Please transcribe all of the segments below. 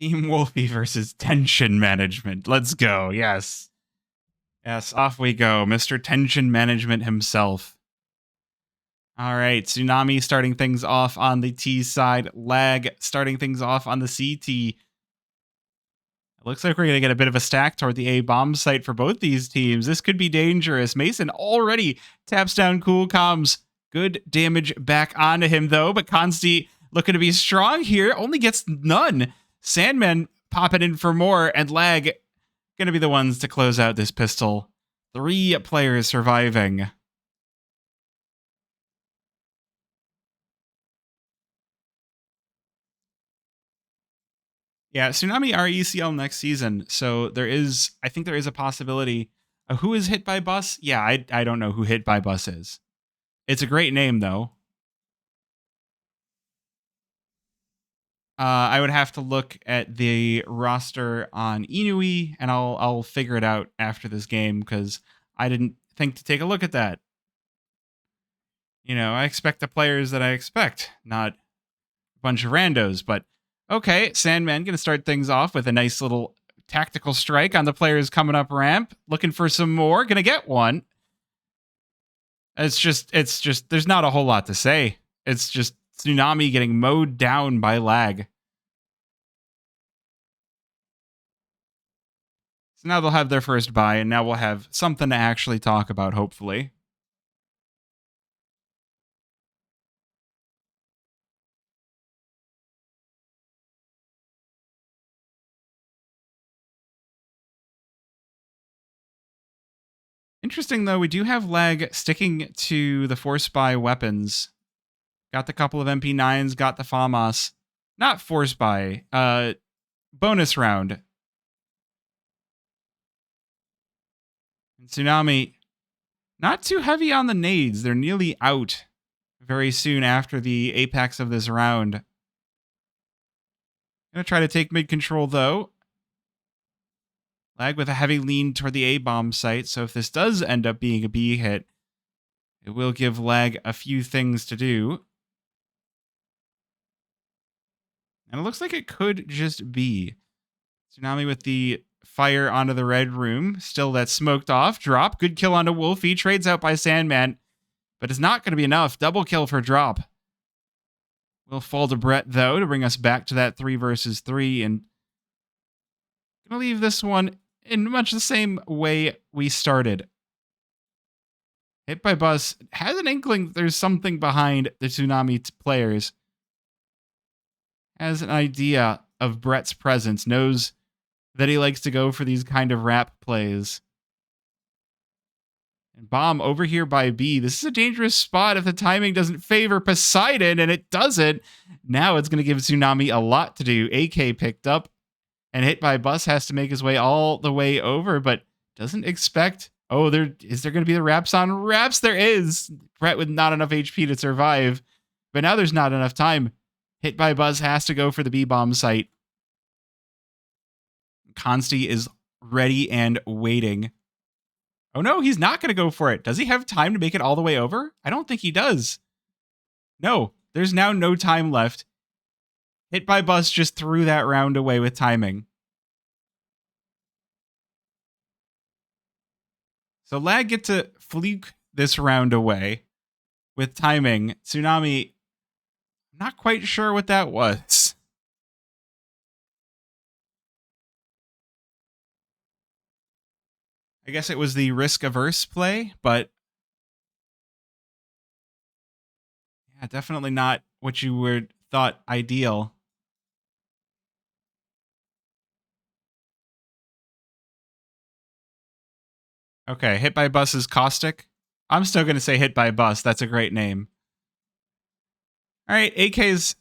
Team Wolfie versus tension management. Let's go. Yes. Yes, off we go. Mr. Tension Management himself. All right, Tsunami starting things off on the T side. Lag starting things off on the CT. It looks like we're going to get a bit of a stack toward the A bomb site for both these teams. This could be dangerous. Mason already taps down Cool Comms. Good damage back onto him, though, but Consti looking to be strong here. Only gets none. Sandman popping in for more, and Lag going to be the ones to close out this pistol. 3 players surviving. Yeah, Tsunami are ECL next season, so I think there is a possibility. Who is Hit by Bus? Yeah, I don't know who Hit by Bus is. It's a great name, though. I would have to look at the roster on INUI, and I'll figure it out after this game because I didn't think to take a look at that. You know, I expect the players that I expect, not a bunch of randos. But okay, Sandman gonna start things off with a nice little tactical strike on the players coming up ramp, looking for some more. Gonna get one. It's just there's not a whole lot to say. It's just Tsunami getting mowed down by Lag. So now they'll have their first buy, and now we'll have something to actually talk about, hopefully. Interesting, though, we do have Lag sticking to the Force Buy weapons. Got the couple of MP9s, got the FAMAS. Not Force Buy, bonus round. And Tsunami, not too heavy on the nades. They're nearly out very soon after the apex of this round. Gonna try to take mid control, though. Lag with a heavy lean toward the A-bomb site, so if this does end up being a B hit, it will give Lag a few things to do. And it looks like it could just be. Tsunami with the fire onto the red room. Still that smoked off. Drop. Good kill onto Wolfie. Trades out by Sandman. But it's not going to be enough. Double kill for Drop. Will fall to Brett, though, to bring us back to that 3 versus 3. And going to leave this one in much the same way we started. Hit by Bus has an inkling there's something behind the Tsunami players. Has an idea of Brett's presence. Knows that he likes to go for these kind of rap plays. And Bomb over here by B. This is a dangerous spot if the timing doesn't favor Poseidon, and it doesn't. Now it's going to give Tsunami a lot to do. AK picked up, and Hit by Bus has to make his way all the way over, but doesn't expect... Oh, is there going to be the raps on raps? There is. Brett with not enough HP to survive, but now there's not enough time. Hit by Buzz has to go for the B-bomb site. Consti is ready and waiting. Oh no, he's not going to go for it. Does he have time to make it all the way over? I don't think he does. No, there's now no time left. Hit by Bus just threw that round away with timing. So Lag get to fluke this round away with timing. Tsunami, not quite sure what that was. I guess it was the risk-averse play, but yeah, definitely not what you would thought ideal. Okay, Hit by Bus is Caustic. I'm still going to say Hit by Bus. That's a great name. All right, AK's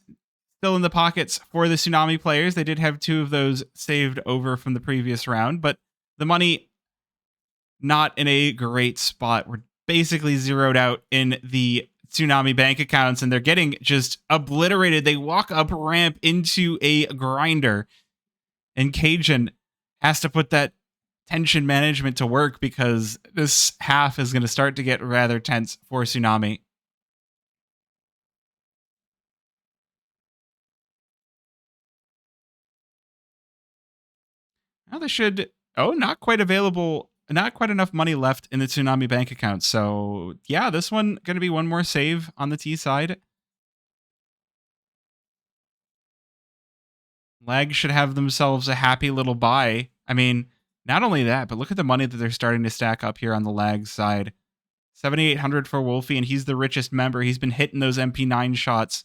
still in the pockets for the Tsunami players. They did have 2 of those saved over from the previous round, but the money not in a great spot. We're basically zeroed out in the Tsunami bank accounts, and they're getting just obliterated. They walk up ramp into a grinder, and Cajun has to put that tension management to work because this half is going to start to get rather tense for Tsunami. Now they should. Oh, not quite available. Not quite enough money left in the Tsunami bank account. So yeah, this one going to be one more save on the T side. Lag should have themselves a happy little buy. I mean, not only that, but look at the money that they're starting to stack up here on the Lag side. 7,800 for Wolfie, and he's the richest member. He's been hitting those MP9 shots.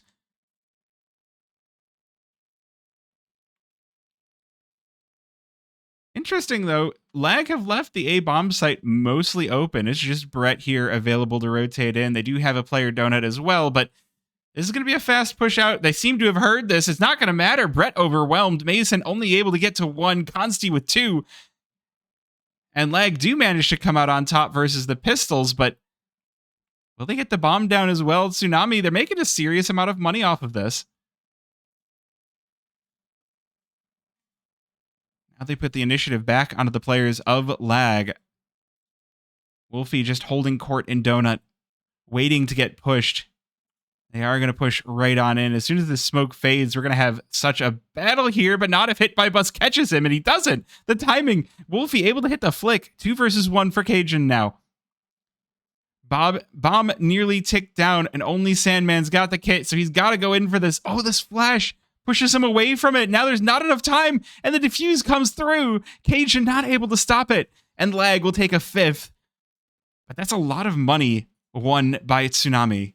Interesting, though, Lag have left the A bomb site mostly open. It's just Brett here available to rotate in. They do have a player donut as well, but this is going to be a fast push out. They seem to have heard this. It's not going to matter. Brett overwhelmed. Mason only able to get to 1. Consti with 2. And Lag do manage to come out on top versus the Pistols, but will they get the bomb down as well? Tsunami, they're making a serious amount of money off of this. Now they put the initiative back onto the players of Lag. Wolfie just holding court in Donut, waiting to get pushed. They are going to push right on in. As soon as the smoke fades, we're going to have such a battle here, but not if Hit by Bus catches him, and he doesn't. The timing. Wolfie able to hit the flick. 2 versus 1 for Cajun now. Bomb nearly ticked down, and only Sandman's got the kit, so he's got to go in for this. Oh, this flash pushes him away from it. Now there's not enough time, and the defuse comes through. Cajun not able to stop it, and Lag will take a 5th. But that's a lot of money won by Tsunami.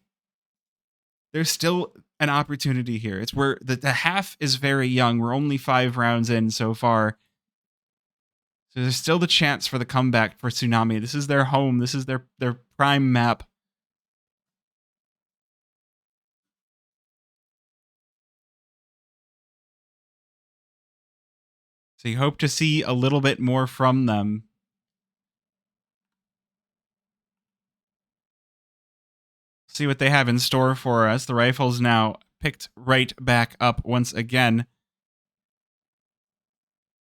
There's still an opportunity here. It's where the half is very young. We're only 5 rounds in so far. So there's still the chance for the comeback for Tsunami. This is their home. This is their prime map. So you hope to see a little bit more from them. See what they have in store for us. The rifle's now picked right back up once again.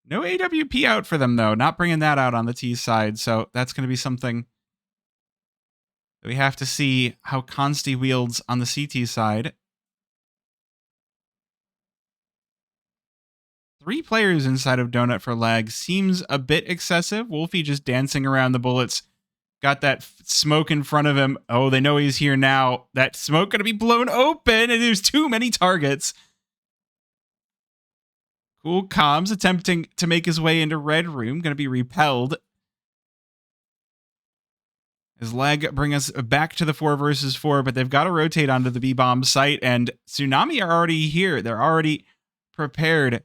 No AWP out for them, though. Not bringing that out on the T side, so that's going to be something that we have to see how Consti wields on the CT side. 3 players inside of Donut for Lag seems a bit excessive. Wolfie just dancing around the bullets. Got that smoke in front of him. Oh, they know he's here now. That smoke going to be blown open, and there's too many targets. Cool Comms attempting to make his way into Red Room. Going to be repelled. As Lag bring us back to the 4 versus 4, but they've got to rotate onto the B-bomb site, and Tsunami are already here. They're already prepared.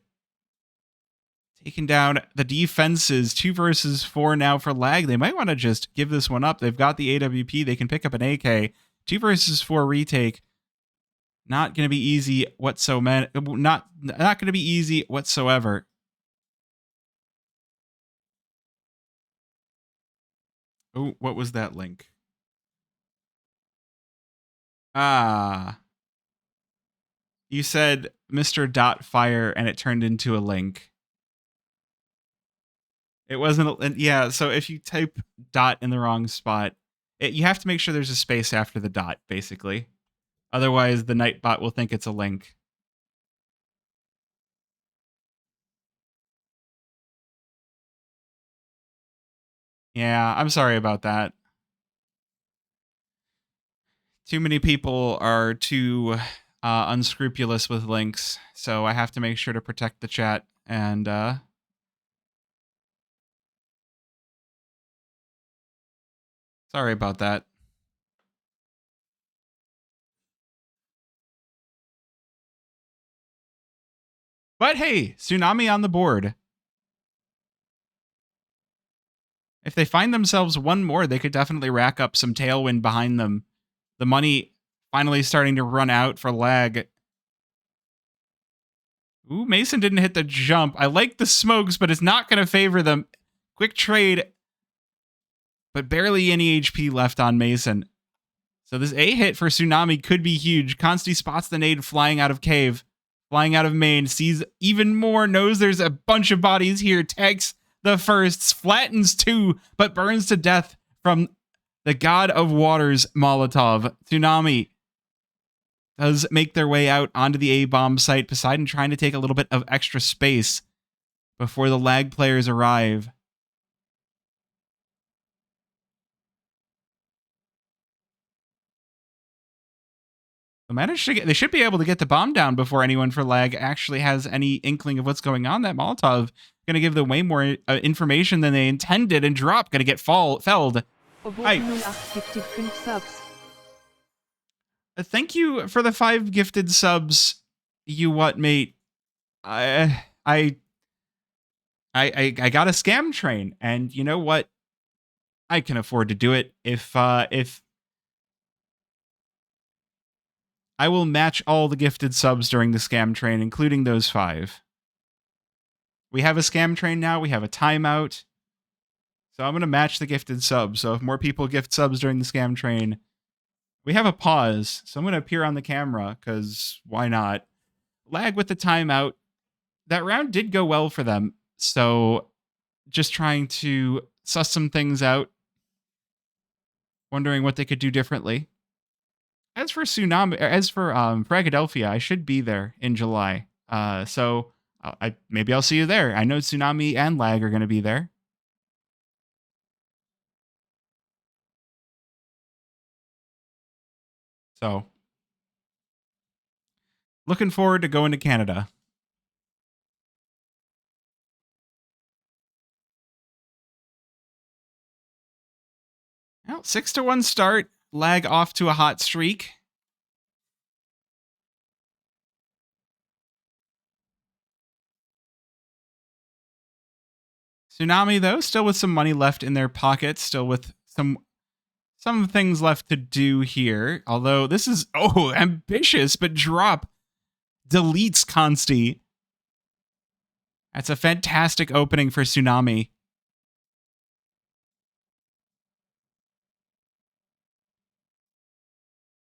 Taking down the defenses. 2 versus 4 now for Lag. They might want to just give this one up. They've got the AWP. They can pick up an AK. 2 versus 4 retake. Not going to be easy whatsoever. Not going to be easy whatsoever. Oh, what was that link? Ah. You said Mr. Dot Fire and it turned into a link. It wasn't, yeah, so if you type dot in the wrong spot, you have to make sure there's a space after the dot, basically. Otherwise, the Nightbot will think it's a link. Yeah, I'm sorry about that. Too many people are too unscrupulous with links, so I have to make sure to protect the chat, and sorry about that. But hey, Tsunami on the board. If they find themselves one more, they could definitely rack up some tailwind behind them. The money finally starting to run out for Lag. Ooh, Mason didn't hit the jump. I like the smokes, but it's not going to favor them. Quick trade, but barely any HP left on Mason. So this A hit for Tsunami could be huge. Consti spots the nade flying out of cave. Flying out of main, sees even more, knows there's a bunch of bodies here, tags the firsts, flattens 2, but burns to death from the God of Waters Molotov. Tsunami does make their way out onto the A-bomb site. Poseidon trying to take a little bit of extra space. before the lag players arrive. They should be able to get the bomb down before anyone for lag actually has any inkling of what's going on. That Molotov going to give them way more information than they intended, and Drop going to get felled. Thank you for the 5 gifted subs. You what, mate? I got a scam train, and you know what? I can afford to do it if I will match all the gifted subs during the scam train, including those 5. We have a scam train now. We have a timeout. So I'm going to match the gifted subs. So if more people gift subs during the scam train, we have a pause. So I'm going to appear on the camera because why not? Lag with the timeout. That round did go well for them. So just trying to suss some things out. Wondering what they could do differently. As for Tsunami, Philadelphia, I should be there in July. So maybe I'll see you there. I know Tsunami and Lag are going to be there. So looking forward to going to Canada. Well, 6-1 start. Lag off to a hot streak. Tsunami, though, still with some money left in their pockets, still with some things left to do here. Although this is, ambitious, but Drop deletes Consti. That's a fantastic opening for Tsunami.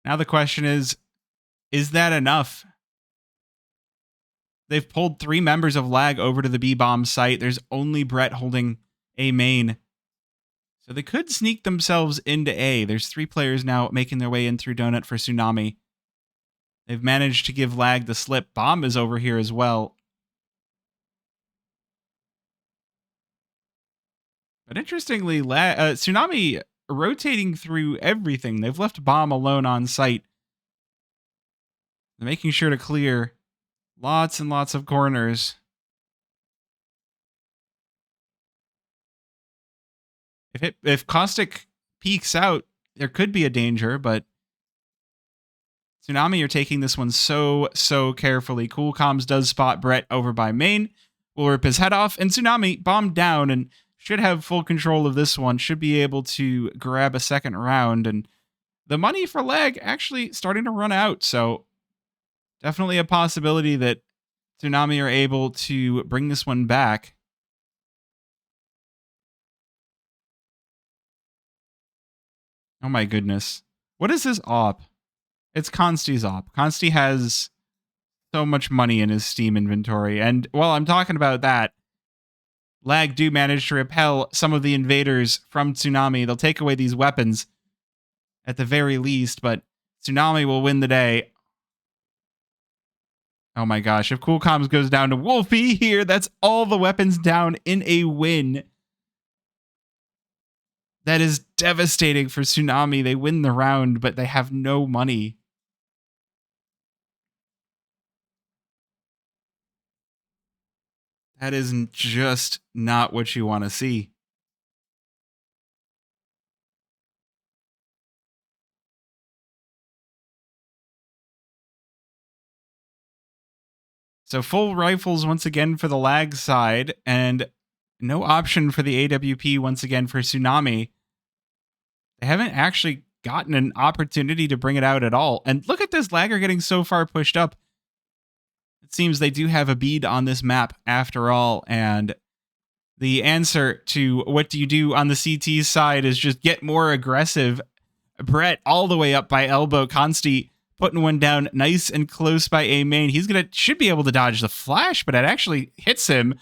Now the question is that enough? They've pulled 3 members of Lag over to the B-bomb site. There's only Brett holding A main. So they could sneak themselves into A. There's 3 players now making their way in through Donut for Tsunami. They've managed to give Lag the slip. Bomb is over here as well. But interestingly, Tsunami rotating through everything. They've left Bomb alone on site. They're making sure to clear lots and lots of corners. If Caustic peeks out, there could be a danger, but Tsunami are taking this one so carefully. Cool Comms does spot Brett over by main. Will rip his head off, and Tsunami bombed down and should have full control of this one. Should be able to grab a second round, and the money for Lag actually starting to run out, so definitely a possibility that Tsunami are able to bring this one back. Oh my goodness. What is this op? It's Consti's op. Consti has so much money in his Steam inventory. And while I'm talking about that, Lag do manage to repel some of the invaders from Tsunami. They'll take away these weapons at the very least, but Tsunami will win the day. Oh my gosh, if Cool Comms goes down to Wolfie here, that's all the weapons down in a win. That is devastating for Tsunami. They win the round, but they have no money. That is just not what you want to see. So full rifles once again for the Lag side, and no option for the AWP once again for Tsunami. They haven't actually gotten an opportunity to bring it out at all. And look at this, Lagger getting so far pushed up. It seems they do have a bead on this map after all, and the answer to what do you do on the CT side is just get more aggressive. Brett all the way up by elbow. Consti putting one down nice and close by A main. Should be able to dodge the flash, but it actually hits him.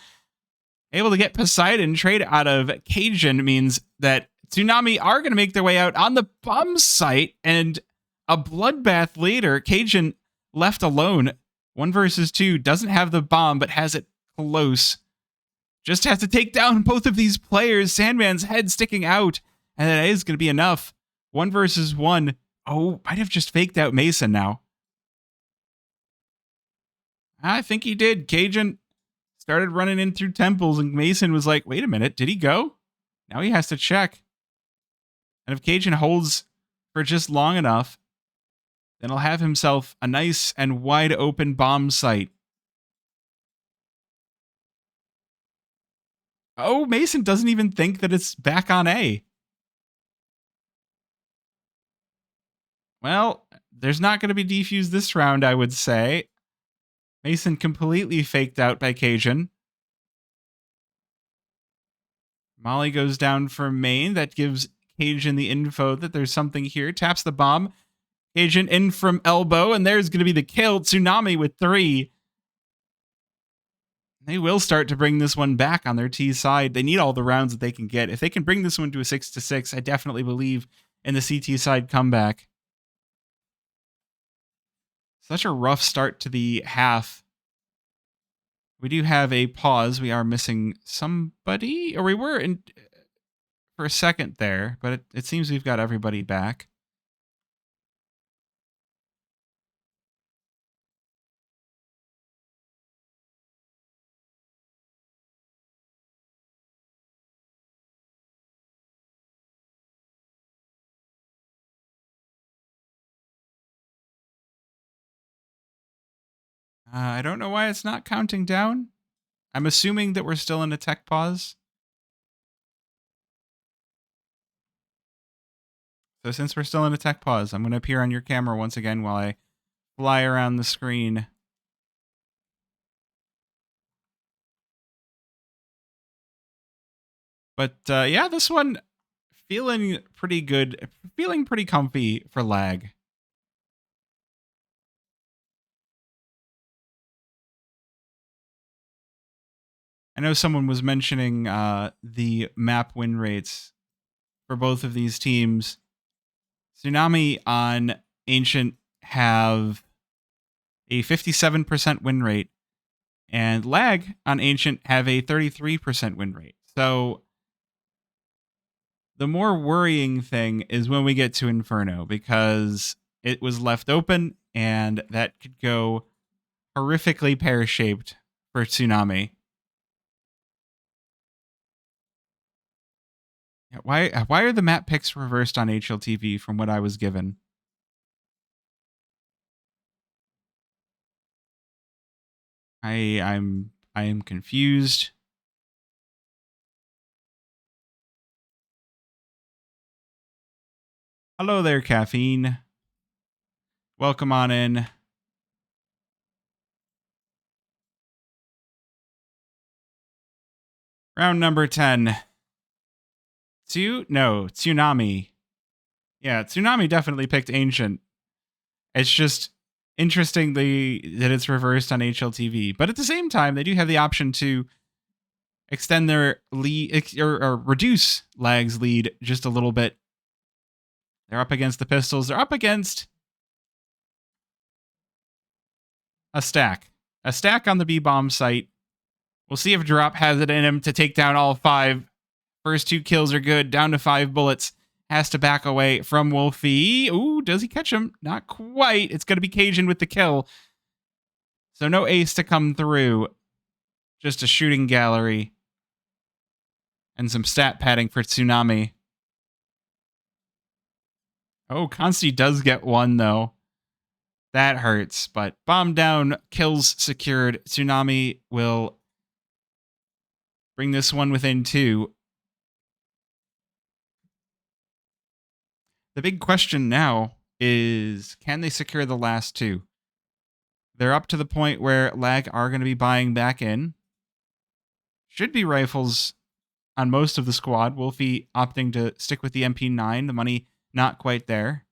Able to get Poseidon. Trade out of Cajun means that Tsunami are going to make their way out on the bomb site, and a bloodbath later. Cajun left alone. 1 versus 2, doesn't have the bomb, but has it close. Just has to take down both of these players. Sandman's head sticking out. And that is going to be enough. 1 versus 1. Oh, might have just faked out Mason now. I think he did. Cajun started running in through temples, and Mason was like, wait a minute, did he go? Now he has to check. And if Cajun holds for just long enough, then he'll have himself a nice and wide open bomb site. Oh, Mason doesn't even think that it's back on A. Well, there's not going to be defuse this round, I would say. Mason completely faked out by Cajun. Molly goes down for main. That gives Cajun the info that there's something here. Taps the bomb. Cajun in from elbow, and there's going to be the kill. Tsunami with 3. They will start to bring this one back on their T side. They need all the rounds that they can get. If they can bring this one to a 6-6, I definitely believe in the CT side comeback. Such a rough start to the half. We do have a pause. We are missing somebody, or we were in for a second there, but it seems we've got everybody back. I don't know why it's not counting down. I'm assuming that we're still in a tech pause. So since we're still in a tech pause, I'm going to appear on your camera once again while I fly around the screen. But yeah, this one feeling pretty good, feeling pretty comfy for lag. I know someone was mentioning the map win rates for both of these teams. Tsunami on Ancient have a 57% win rate, and Lag on Ancient have a 33% win rate. So the more worrying thing is when we get to Inferno, because it was left open, and that could go horrifically pear-shaped for Tsunami. Why are the map picks reversed on HLTV from what I was given? I am confused. Hello there, Caffeine. Welcome on in. Round number 10. Tsunami. Yeah, Tsunami definitely picked Ancient. It's just interesting that it's reversed on HLTV. But at the same time, they do have the option to extend their lead or reduce Lag's lead just a little bit. They're up against the Pistols. They're up against a stack. A stack on the B-bomb site. We'll see if Drop has it in him to take down all 5. First 2 kills are good. Down to 5 bullets. Has to back away from Wolfie. Ooh, does he catch him? Not quite. It's going to be Cajun with the kill. So no ace to come through. Just a shooting gallery. And some stat padding for Tsunami. Oh, Consti does get 1, though. That hurts, but bomb down, kills secured. Tsunami will bring this one within 2. The big question now is, can they secure the last 2? They're up to the point where Lag are going to be buying back in. Should be rifles on most of the squad. Wolfie opting to stick with the MP9. The money not quite there.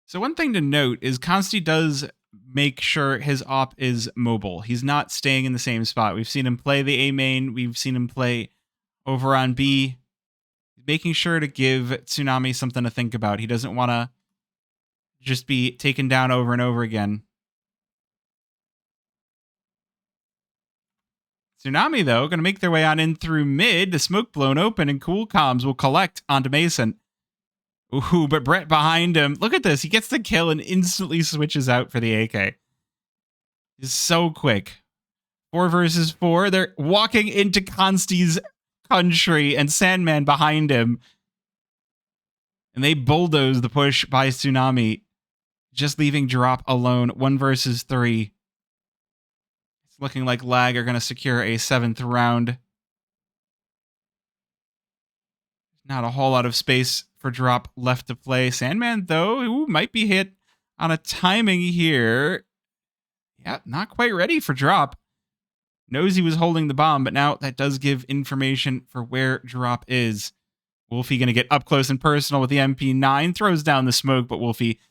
So one thing to note is Consti does make sure his op is mobile. He's not staying in the same spot. We've seen him play the A main. We've seen him play over on B. He's making sure to give Tsunami something to think about. He doesn't want to just be taken down over and over again. Tsunami, though, going to make their way on in through mid. The smoke blown open, and Cool Comms will collect onto Mason. Ooh, but Brett behind him. Look at this. He gets the kill and instantly switches out for the AK. He's so quick. 4 versus 4. They're walking into Consti's country, and Sandman behind him. And they bulldoze the push by Tsunami, just leaving Drop alone. 1 versus 3. It's looking like Lag are going to secure a 7th round. Not a whole lot of space for Drop left to play. Sandman, though, who might be hit on a timing here. Yeah, not quite ready for Drop. Knows he was holding the bomb, but now that does give information for where Drop is. Wolfie going to get up close and personal with the MP9. Throws down the smoke, but Wolfie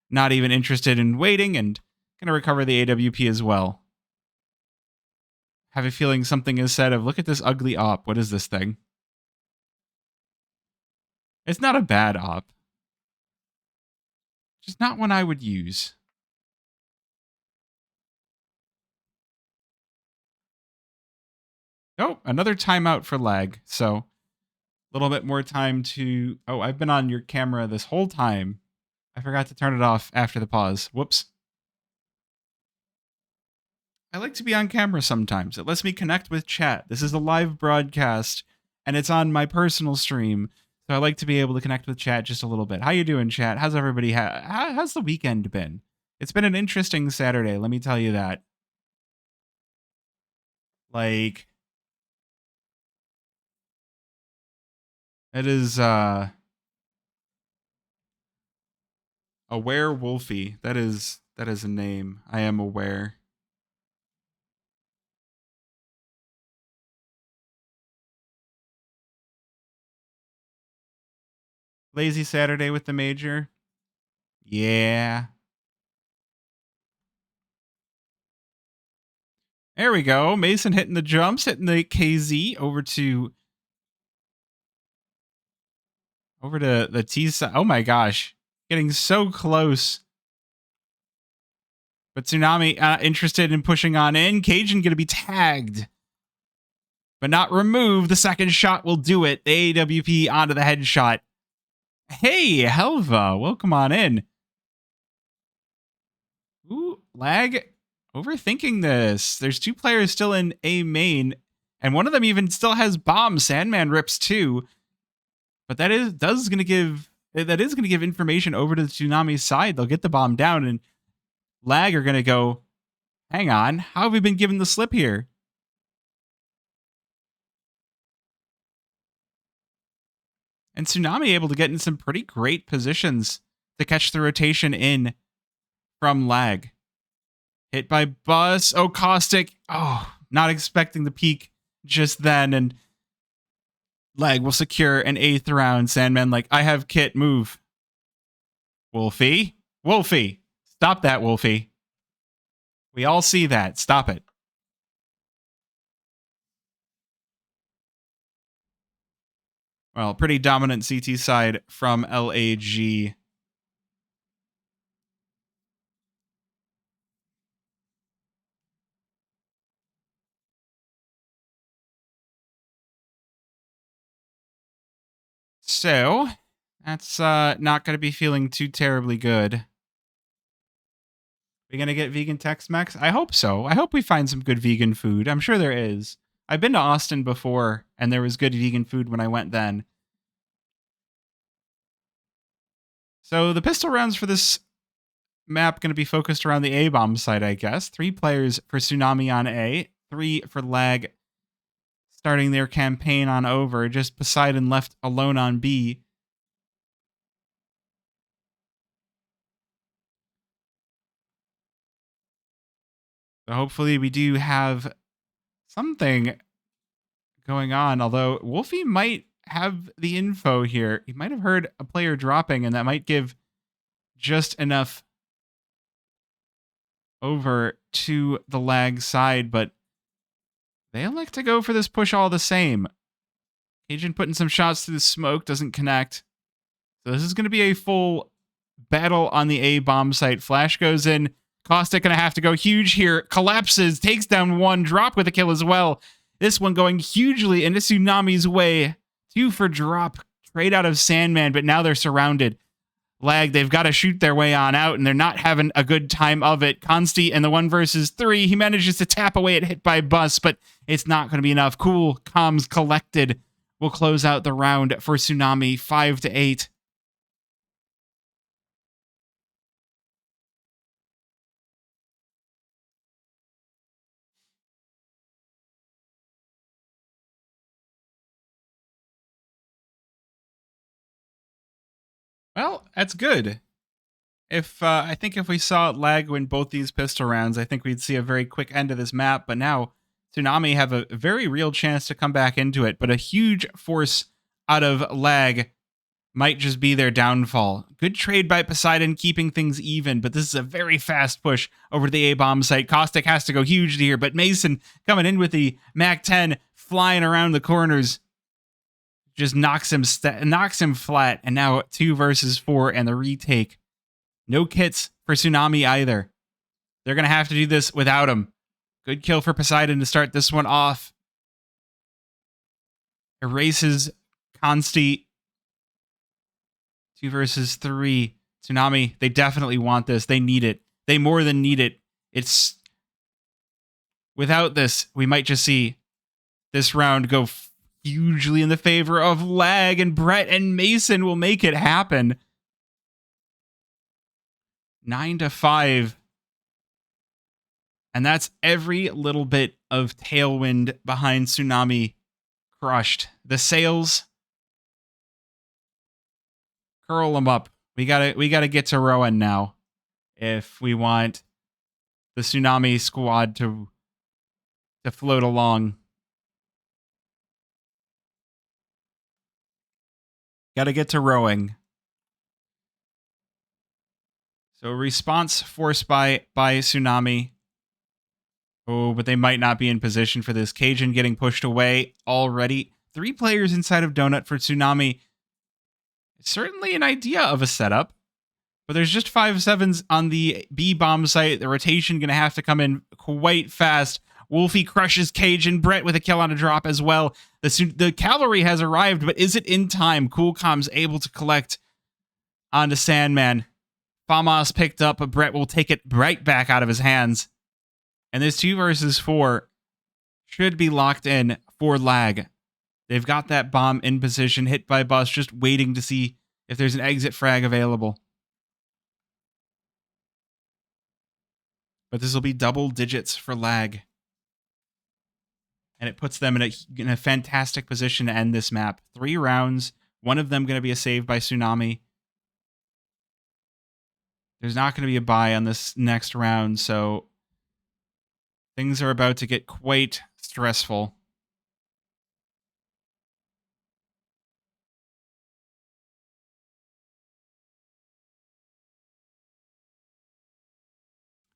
not even interested in waiting and going to recover the AWP as well. Have a feeling something is said of, look at this ugly op. What is this thing? It's not a bad op. Just not one I would use. Oh, another timeout for Lag. So a little bit more time to... Oh, I've been on your camera this whole time. I forgot to turn it off after the pause. Whoops. I like to be on camera sometimes. It lets me connect with chat. This is a live broadcast, and it's on my personal stream. So I like to be able to connect with chat just a little bit. How you doing, chat? How's everybody? How's the weekend been? It's been an interesting Saturday, let me tell you that. Like... It is, Aware Wolfie. That is a name. I am aware. Lazy Saturday with the major. Yeah. There we go. Mason hitting the jumps, hitting the KZ over to the T side. Oh my gosh. Getting so close. But Tsunami interested in pushing on in. Cajun going to be tagged, but not removed. The second shot will do it. The AWP onto the headshot. Hey, Helva, welcome on in. Ooh, Lag overthinking this. There's 2 players still in A main, and one of them even still has bombs. Sandman rips 2. But that is going to give information over to the Tsunami side. They'll get the bomb down, and Lag are going to go, hang on, how have we been given the slip here? And Tsunami able to get in some pretty great positions to catch the rotation in from Lag. Hit by Bus. Oh, Caustic. Oh, not expecting the peak just then, and Lag will secure an 8th round. Sandman like, I have kit, move. Wolfie? Wolfie. Stop that, Wolfie. We all see that. Stop it. Well, pretty dominant CT side from LAG. So, that's not going to be feeling too terribly good. We going to get vegan Tex-Mex? I hope so. I hope we find some good vegan food. I'm sure there is. I've been to Austin before, and there was good vegan food when I went then. So the pistol rounds for this map going to be focused around the A-bomb side, I guess. 3 players for Tsunami on A, 3 for Lag starting their campaign on over. Just Poseidon left alone on B. So hopefully we do have something going on, although Wolfie might have the info here. He might have heard a player dropping, and that might give just enough over to the Lag side, but they elect to go for this push all the same. Cajun putting some shots through the smoke, doesn't connect. So this is going to be a full battle on the A bomb site. Flash goes in. Caustic going to have to go huge here. Collapses, takes down one, drop with a kill as well. This one going hugely into Tsunami's way. 2 for drop, trade out of Sandman, but now they're surrounded. Lag, they've got to shoot their way on out, and they're not having a good time of it. Consti in the 1 versus 3, he manages to tap away at hit by bus, but it's not going to be enough. Cool, comms collected. Will close out the round for Tsunami, 5-8. Well, that's good. I think if we saw lag win both these pistol rounds, I think we'd see a very quick end to this map. But now Tsunami have a very real chance to come back into it. But a huge force out of lag might just be their downfall. Good trade by Poseidon, keeping things even. But this is a very fast push over to the A-bomb site. Caustic has to go huge here, but Mason coming in with the MAC-10, flying around the corners. Just knocks him flat, and now 2 versus 4 and the retake. No kits for Tsunami either. They're going to have to do this without him. Good kill for Poseidon to start this one off. Erases Consti. 2 versus 3. Tsunami, they definitely want this. They need it. They more than need it. It's... Without this, we might just see this round go hugely in the favor of lag, and Brett and Mason will make it happen. 9-5. And that's every little bit of tailwind behind Tsunami crushed. The sails, curl them up. We gotta get to Rowan now if we want the Tsunami squad to float along. Gotta get to rowing. So response forced by Tsunami. Oh, but they might not be in position for this. Cajun getting pushed away already. 3 players inside of Donut for Tsunami. It's certainly an idea of a setup, but there's just 5-7s on the B bomb site. The rotation going to have to come in quite fast. Wolfie crushes Cajun. Brett with a kill on a drop as well. The cavalry has arrived, but is it in time? Coolcom's able to collect onto Sandman. Famas picked up, but Brett will take it right back out of his hands. And this 2 versus 4 should be locked in for lag. They've got that bomb in position, hit by bus, just waiting to see if there's an exit frag available. But this will be double digits for lag. And it puts them in a fantastic position to end this map. 3 rounds, one of them going to be a save by Tsunami. There's not going to be a buy on this next round, so things are about to get quite stressful.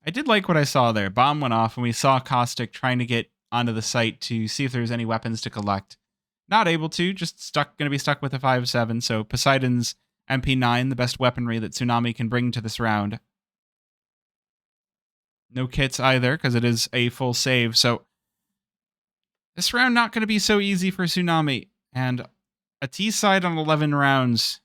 I did like what I saw there. Bomb went off, and we saw Caustic trying to get onto the site to see if there's any weapons to collect. Not able to, just going to be stuck with a 5-7, so Poseidon's MP9, the best weaponry that Tsunami can bring to this round. No kits either, because it is a full save, so this round not going to be so easy for Tsunami. And a T-side on 11 rounds.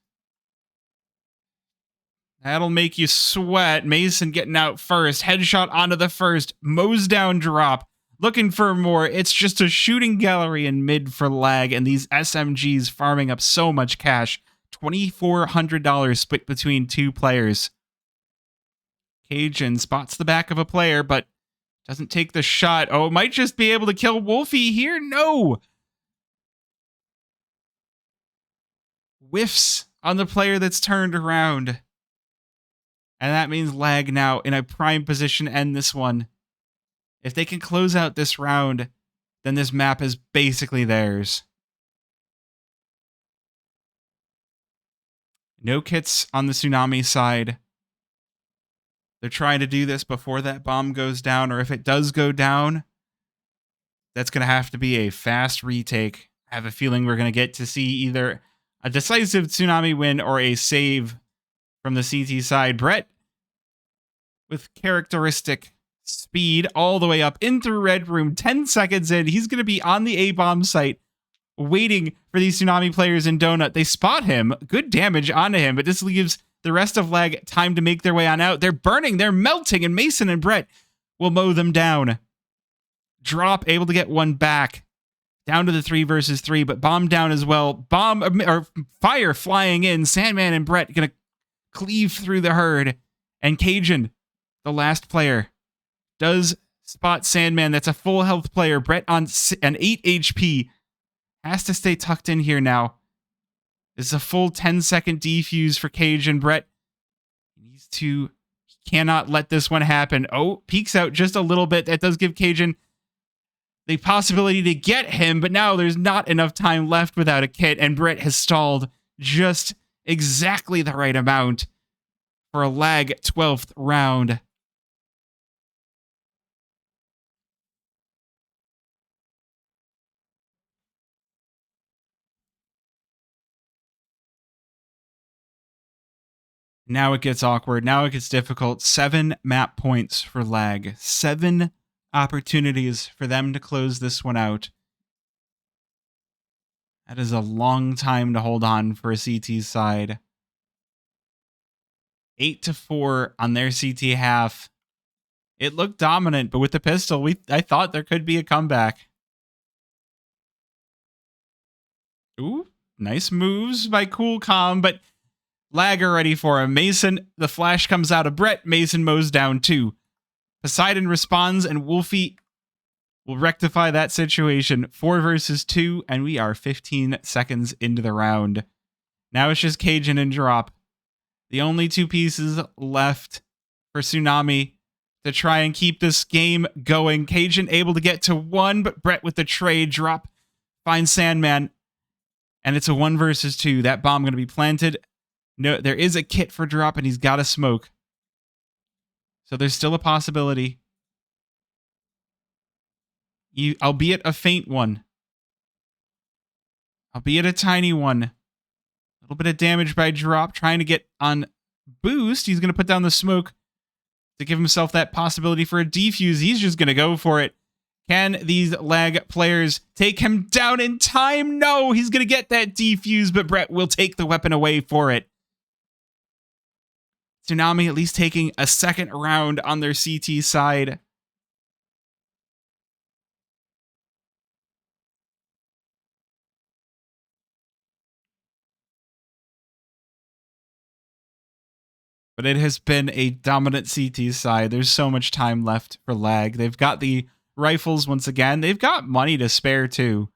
That'll make you sweat. Mason getting out first. Headshot onto the first. Mows down drop. Looking for more. It's just a shooting gallery in mid for lag, and these SMGs farming up so much cash. $2,400 split between 2 players. Cajun spots the back of a player, but doesn't take the shot. Oh, might just be able to kill Wolfie here. No! Whiffs on the player that's turned around. And that means lag now in a prime position to end this one. If they can close out this round, then this map is basically theirs. No kits on the Tsunami side. They're trying to do this before that bomb goes down, or if it does go down, that's going to have to be a fast retake. I have a feeling we're going to get to see either a decisive Tsunami win or a save from the CT side. Brett, with characteristic speed, all the way up in through Red Room, 10 seconds in. He's going to be on the A-bomb site, waiting for these Tsunami players in Donut. They spot him. Good damage onto him, but this leaves the rest of Lag time to make their way on out. They're burning. They're melting, and Mason and Brett will mow them down. Drop, able to get one back. Down to the 3 versus 3, but bomb down as well. Bomb, or fire flying in. Sandman and Brett going to cleave through the herd. And Cajun, the last player, does spot Sandman. That's a full health player. Brett on an 8 HP. Has to stay tucked in here now. This is a full 10-second defuse for Cajun. Brett needs to, cannot let this one happen. Oh, peeks out just a little bit. That does give Cajun the possibility to get him, but now there's not enough time left without a kit, and Brett has stalled just exactly the right amount for a Lag 12th round. Now it gets awkward. Now it gets difficult. 7 map points for Lag. 7 opportunities for them to close this one out. That is a long time to hold on for a CT side. 8-4 on their CT half. It looked dominant, but with the pistol, I thought there could be a comeback. Ooh, nice moves by Cool Calm, but Lag are ready for him. Mason, the flash comes out of Brett. Mason mows down 2. Poseidon responds, and Wolfie will rectify that situation. 4 versus 2, and we are 15 seconds into the round. Now it's just Cajun and Drop. The only 2 pieces left for Tsunami to try and keep this game going. Cajun able to get to 1, but Brett with the trade. Drop finds Sandman, and it's a 1 versus 2. That bomb going to be planted. No, there is a kit for Drop, and he's got a smoke. So there's still a possibility. Albeit a faint one. Albeit a tiny one. A little bit of damage by Drop, trying to get on boost. He's going to put down the smoke to give himself that possibility for a defuse. He's just going to go for it. Can these Lag players take him down in time? No, he's going to get that defuse, but Brett will take the weapon away for it. Tsunami at least taking a second round on their CT side. But it has been a dominant CT side. There's so much time left for Lag. They've got the rifles once again. They've got money to spare too.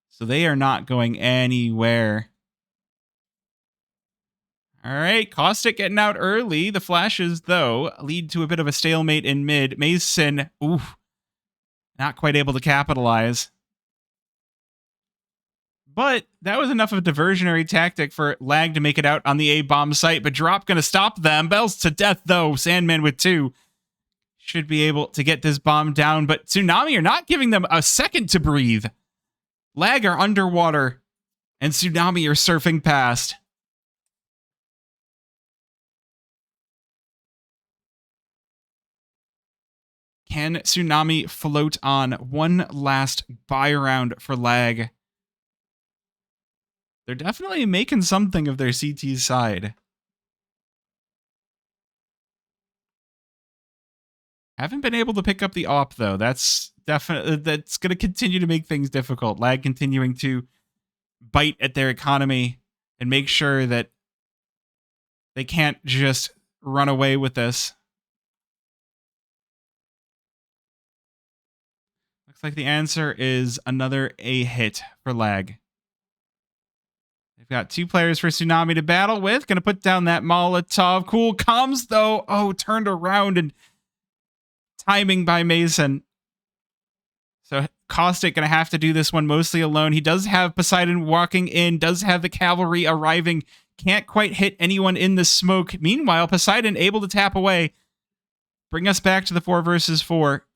So they are not going anywhere. All right, Caustic getting out early. The flashes, though, lead to a bit of a stalemate in mid. Mason, not quite able to capitalize. But that was enough of a diversionary tactic for Lag to make it out on the A-bomb site, but Drop going to stop them. Bells to death, though. Sandman with 2. Should be able to get this bomb down, but Tsunami are not giving them a second to breathe. Lag are underwater, and Tsunami are surfing past. Can Tsunami float on? One last buy round for Lag. They're definitely making something of their CT side. Haven't been able to pick up the AWP, though. That's going to continue to make things difficult. Lag continuing to bite at their economy and make sure that they can't just run away with this. Looks like the answer is another A hit for Lag. They've got 2 players for Tsunami to battle with. Going to put down that Molotov. Cool comes, though. Oh, turned around and timing by Mason. So Caustic going to have to do this one mostly alone. He does have Poseidon walking in, does have the cavalry arriving. Can't quite hit anyone in the smoke. Meanwhile, Poseidon able to tap away. Bring us back to the 4 versus 4.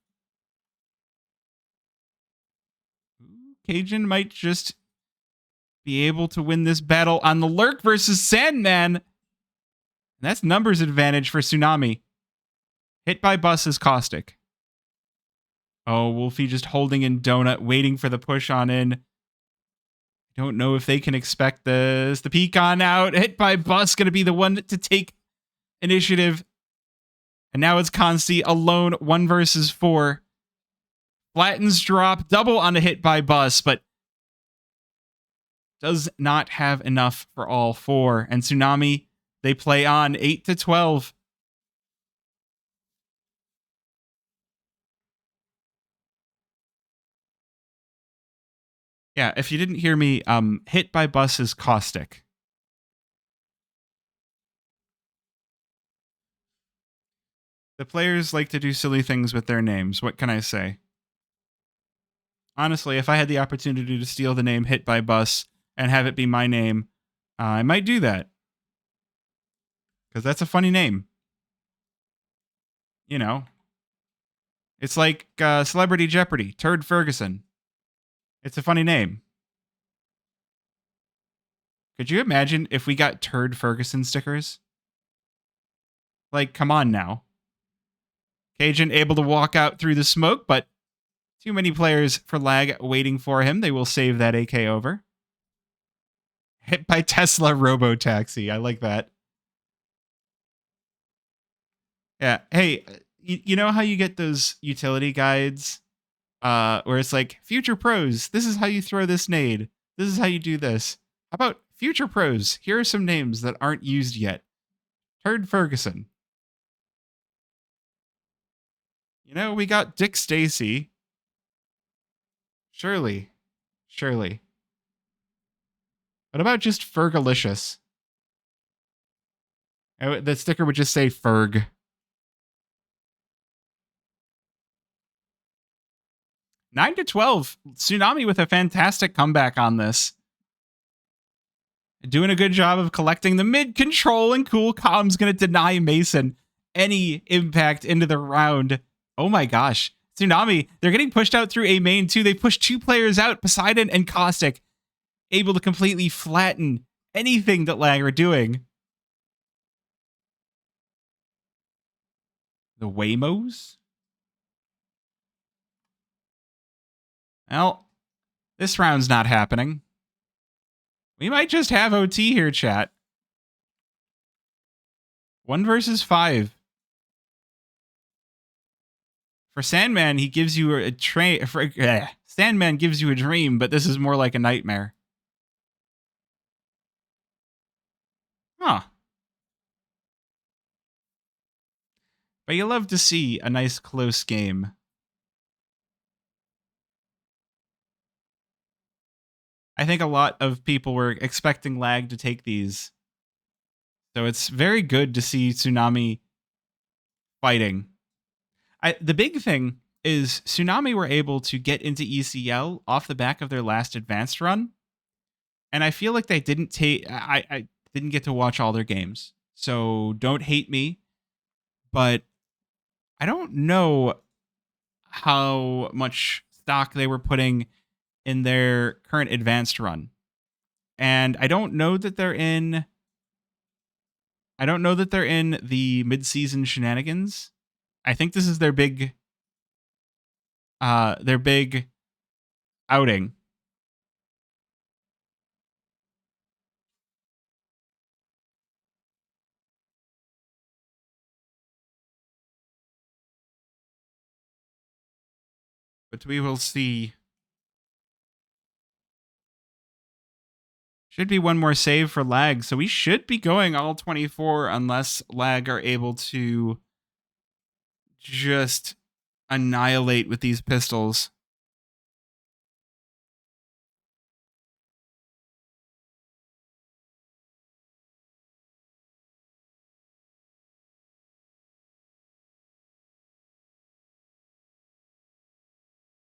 Cajun might just be able to win this battle on the Lurk versus Sandman. And that's numbers advantage for Tsunami. Hit by bus is Caustic. Oh, Wolfie just holding in Donut, waiting for the push on in. Don't know if they can expect this. The Pecan out. Hit by bus going to be the one to take initiative. And now it's Consti alone, 1 versus 4. Flattens drop, double on a hit by bus, but does not have enough for all 4. And Tsunami, they play on 8-12. Yeah, if you didn't hear me, hit by bus is Caustic. The players like to do silly things with their names. What can I say? Honestly, if I had the opportunity to steal the name Hit by Bus and have it be my name, I might do that. Because that's a funny name. You know. It's like Celebrity Jeopardy, Turd Ferguson. It's a funny name. Could you imagine if we got Turd Ferguson stickers? Like, come on now. Cajun able to walk out through the smoke, but too many players for lag waiting for him. They will save that AK over. Hit by Tesla Robotaxi. I like that. Yeah. Hey, you know how you get those utility guides where it's like, future pros, this is how you throw this nade. This is how you do this. How about future pros? Here are some names that aren't used yet. Turd Ferguson. You know, we got Dick Stacy. Surely. What about just Fergalicious? The sticker would just say Ferg. Nine to 12. Tsunami with a fantastic comeback on this. Doing a good job of collecting the mid control, and Cool Calm's going to deny Mason any impact into the round. Oh my gosh. Tsunami, they're getting pushed out through A main too. They pushed 2 players out, Poseidon and Caustic, able to completely flatten anything that lag are doing. The Waymos? Well, this round's not happening. We might just have OT here, chat. 1 versus 5. For Sandman, he gives you a Sandman gives you a dream, but this is more like a nightmare. Huh. But you love to see a nice close game. I think a lot of people were expecting lag to take these. So it's very good to see Tsunami fighting. The big thing is Tsunami were able to get into ECL off the back of their last advanced run. And I feel like they didn't take... I didn't get to watch all their games. So don't hate me. But I don't know how much stock they were putting in their current advanced run. And I don't know that they're in the mid-season shenanigans. I think this is their big outing. But we will see. Should be one more save for lag, so we should be going all 24 unless lag are able to just annihilate with these pistols.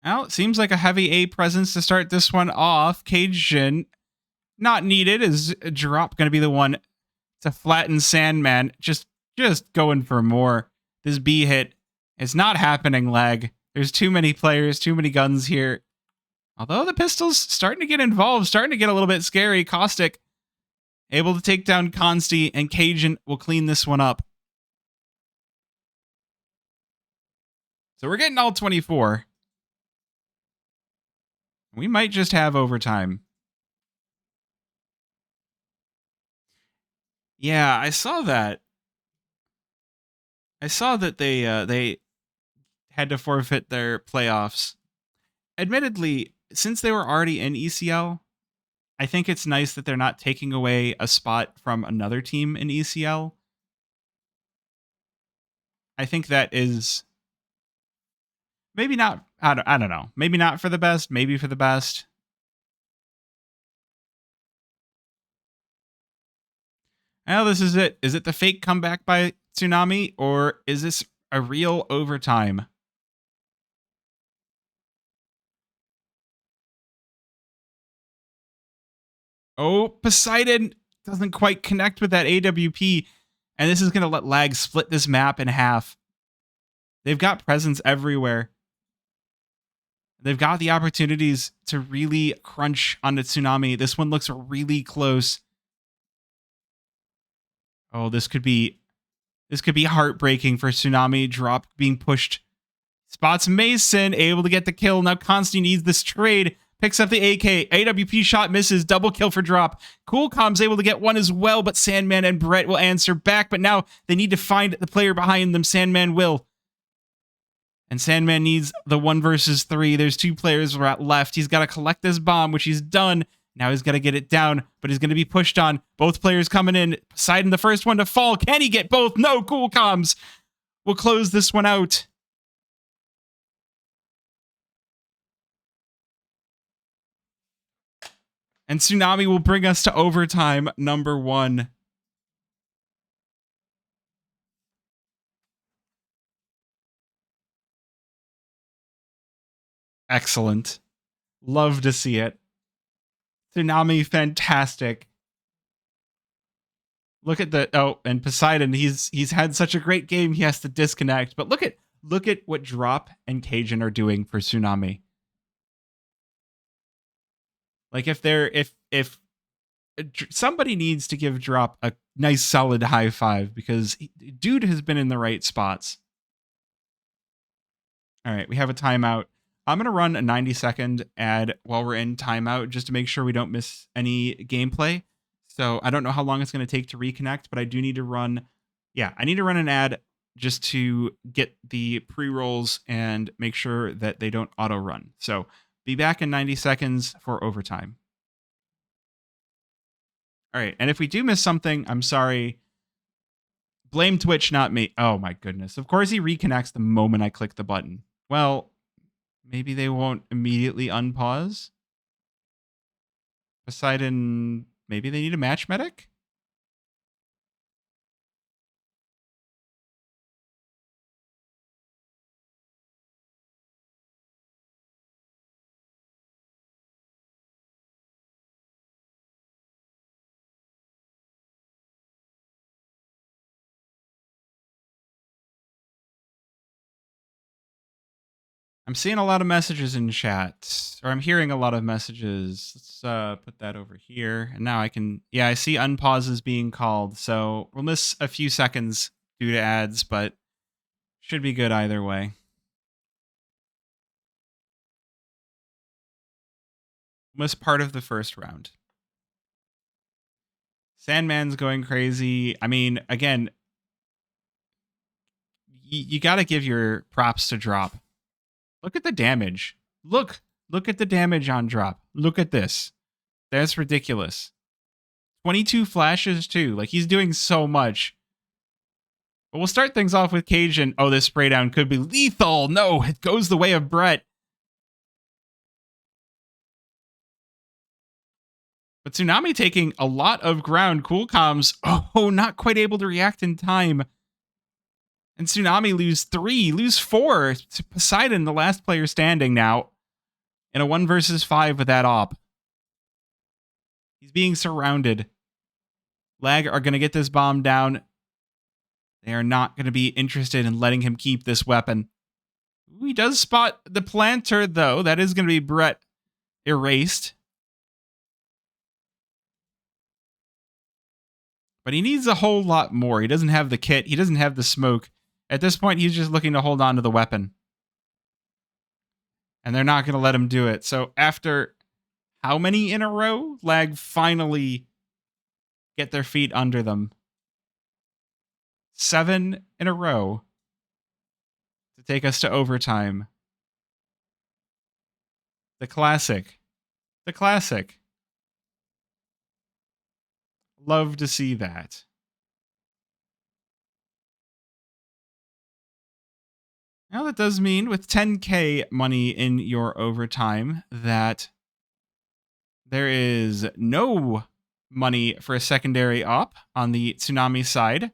Well, it seems like a heavy A presence to start this one off. Cajun, not needed. Is Drop going to be the one to flatten Sandman? Just going for more. This B hit is not happening, lag. There's too many players, too many guns here. Although the pistol's starting to get involved, starting to get a little bit scary. Caustic able to take down Consti, and Cajun will clean this one up. So we're getting all 24. We might just have overtime. Yeah, I saw that. I saw that they had to forfeit their playoffs. Admittedly, since they were already in ECL, I think it's nice that they're not taking away a spot from another team in ECL. I think that is maybe not, I don't know. Maybe not for the best, maybe for the best. Now this is it. Is it the fake comeback by Tsunami, or is this a real overtime? Oh, Poseidon doesn't quite connect with that AWP, and this is going to let Lag split this map in half. They've got presence everywhere. They've got the opportunities to really crunch on the Tsunami. This one looks really close. Oh, this could be heartbreaking for Tsunami. Drop being pushed. Spots Mason, able to get the kill. Now Constantine needs this trade. Picks up the AK. AWP shot misses. Double kill for Drop. Coolcom's able to get one as well, but Sandman and Brett will answer back. But now they need to find the player behind them. Sandman will. And Sandman needs the 1 versus 3. There's 2 players left. He's got to collect this bomb, which he's done. Now he's got to get it down, but he's going to be pushed on. Both players coming in. Poseidon, the first one to fall. Can he get both? No, Coolcoms will close this one out. And Tsunami will bring us to overtime number 1. Excellent. Love to see it. Tsunami, fantastic. Look at the and Poseidon, he's had such a great game, he has to disconnect. But look at what Drop and Cajun are doing for Tsunami. Like if somebody needs to give Drop a nice solid high five, because dude has been in the right spots. All right, we have a timeout. I'm going to run a 90-second ad while we're in timeout just to make sure we don't miss any gameplay. So I don't know how long it's going to take to reconnect, but I do need to run. Yeah, I need to run an ad just to get the pre-rolls and make sure that they don't auto-run. So be back in 90 seconds for overtime. All right, and if we do miss something, I'm sorry. Blame Twitch, not me. Oh my goodness. Of course he reconnects the moment I click the button. Well, maybe they won't immediately unpause. Poseidon, maybe they need a match medic? I'm seeing a lot of messages in chat, or I'm hearing a lot of messages. Let's put that over here. And now I can, yeah, I see unpauses being called. So we'll miss a few seconds due to ads, but should be good either way. Miss part of the first round. Sandman's going crazy. I mean, again, you got to give your props to Drop. Look at the damage. Look at the damage on Drop. Look at this. That's ridiculous. 22 flashes too. Like, he's doing so much. But we'll start things off with Cajun. Oh, this spray down could be lethal. No, it goes the way of Brett. But Tsunami taking a lot of ground. Coolcoms, oh, not quite able to react in time. And Tsunami lose 4 to Poseidon, the last player standing now, in a 1 versus 5 with that op. He's being surrounded. Lag are going to get this bomb down. They are not going to be interested in letting him keep this weapon. Ooh, he does spot the planter, though. That is going to be Brett erased. But he needs a whole lot more. He doesn't have the kit. He doesn't have the smoke. At this point, he's just looking to hold on to the weapon. And they're not going to let him do it. So after how many in a row? Lag finally get their feet under them. 7 in a row to take us to overtime. The classic. The classic. Love to see that. Now that does mean with 10K money in your overtime that there is no money for a secondary op on the Tsunami side.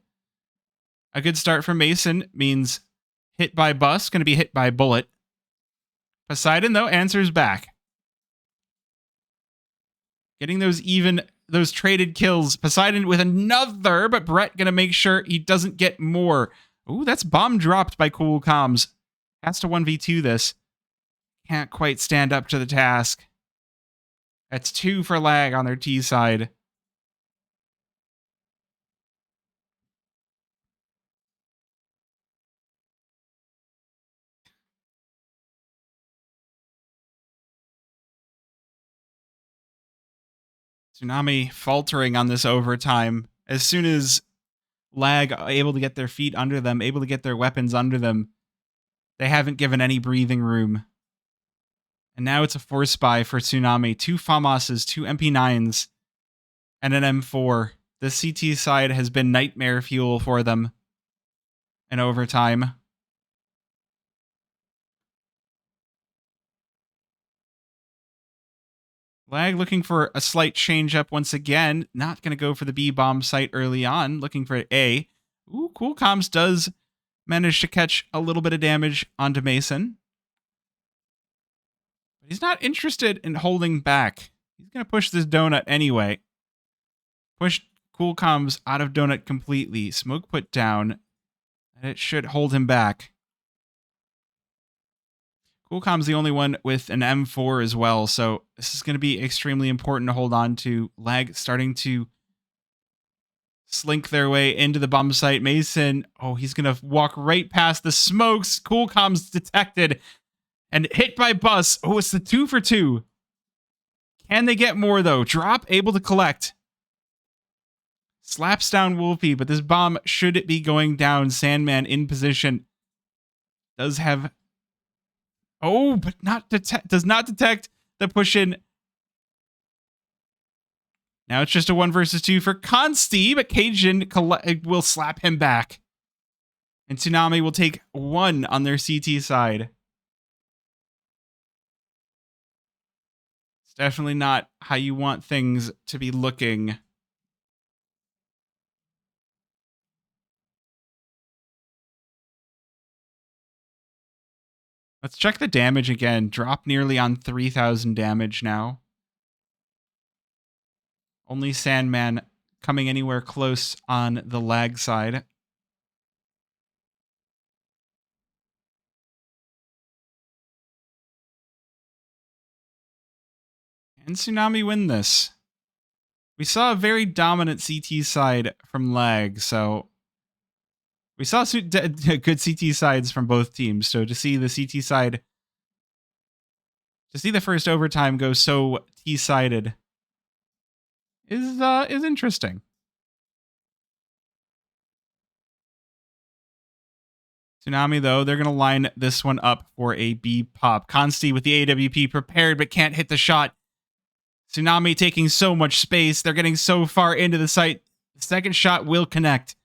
A good start for Mason means hit by bus, going to be hit by bullet. Poseidon, though, answers back. Getting those traded kills. Poseidon with another, but Brett going to make sure he doesn't get more. Ooh, that's bomb dropped by Cool Comms. Has to 1v2 this. Can't quite stand up to the task. That's 2 for Lag on their T side. Tsunami faltering on this overtime. As soon as Lag able to get their feet under them, able to get their weapons under them, they haven't given any breathing room. And now it's a force buy for Tsunami. 2 FAMASs, 2 MP9s, and an M4. The CT side has been nightmare fuel for them in overtime. Lag looking for a slight change up once again. Not going to go for the B-bomb site early on. Looking for A. Ooh, Cool Comms does manage to catch a little bit of damage onto Mason. But he's not interested in holding back. He's going to push this donut anyway. Push Cool Comms out of donut completely. Smoke put down. And it should hold him back. Cool Comms the only one with an M4 as well, so this is going to be extremely important to hold on to. Lag starting to slink their way into the bomb site. Mason, oh, he's going to walk right past the smokes. Cool Comms detected and hit by bus. Oh, it's the 2 for 2. Can they get more, though? Drop, able to collect. Slaps down Wolfie, but this bomb, should it be going down, Sandman in position, does have... Oh, but does not detect the push-in. Now it's just a 1 versus 2 for Consti, but Cajun will slap him back. And Tsunami will take 1 on their CT side. It's definitely not how you want things to be looking. Let's check the damage again. Drop nearly on 3,000 damage now. Only Sandman coming anywhere close on the Lag side. And Tsunami win this. We saw a very dominant CT side from Lag, so... We saw good CT sides from both teams, so to see the CT side, to see the first overtime go so T-sided is interesting. Tsunami, though, they're going to line this one up for a B pop. Consti with the AWP prepared, but can't hit the shot. Tsunami taking so much space. They're getting so far into the site. The second shot will connect.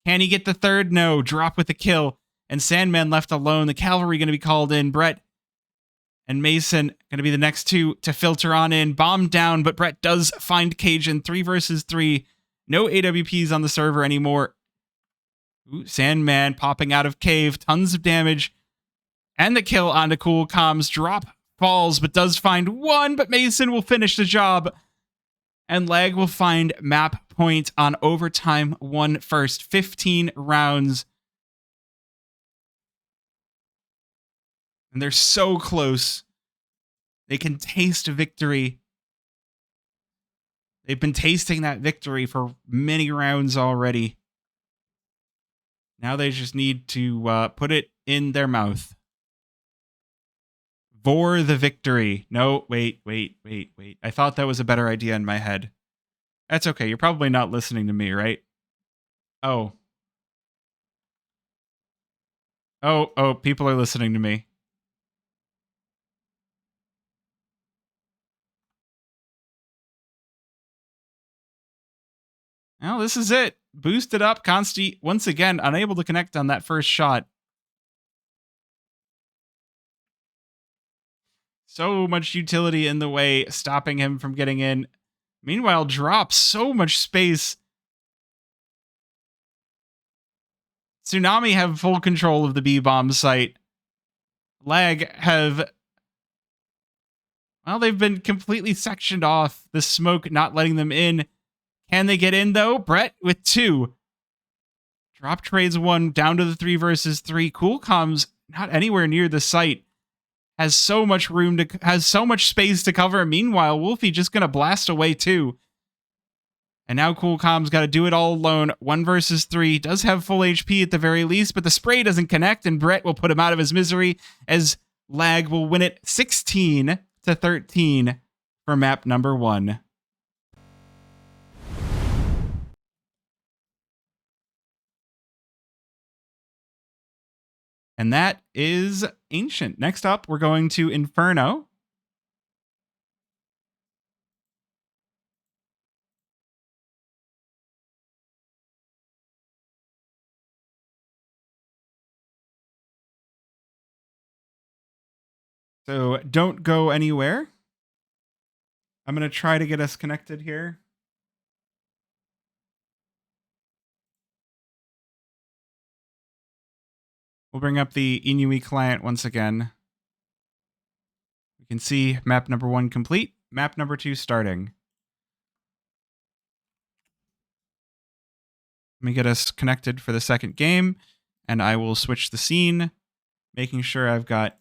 Can he get the third? No. Drop with the kill. And Sandman left alone. The cavalry going to be called in. Brett and Mason going to be the next 2 to filter on in. Bomb down, but Brett does find Cajun. 3 versus 3. No AWPs on the server anymore. Ooh, Sandman popping out of cave. Tons of damage. And the kill onto Cool Comms. Drop falls, but does find 1. But Mason will finish the job. And Lag will find map point on overtime 1 first. 15 rounds. And they're so close. They can taste victory. They've been tasting that victory for many rounds already. Now they just need to put it in their mouth. For the victory. No, wait. I thought that was a better idea in my head. That's okay. You're probably not listening to me, right? Oh. Oh, people are listening to me. Well, this is it. Boosted up, Consti, once again, unable to connect on that first shot. So much utility in the way, stopping him from getting in. Meanwhile, Drop, so much space. Tsunami have full control of the B-bomb site. Lag have... Well, they've been completely sectioned off. The smoke not letting them in. Can they get in, though? Brett with 2. Drop trades 1 down to the 3 versus 3. Coolcom's not anywhere near the site. Has so much room to... Has so much space to cover. Meanwhile, Wolfie just going to blast away, too. And now Coolcom's got to do it all alone. 1 versus 3. Does have full HP at the very least, but the spray doesn't connect, and Brett will put him out of his misery as Lag will win it 16-13 for map number 1. And that is Ancient. Next up, we're going to Inferno. So don't go anywhere. I'm going to try to get us connected here. We'll bring up the INUI client once again. We can see map number 1 complete, map number 2 starting. Let me get us connected for the second game, and I will switch the scene, making sure I've got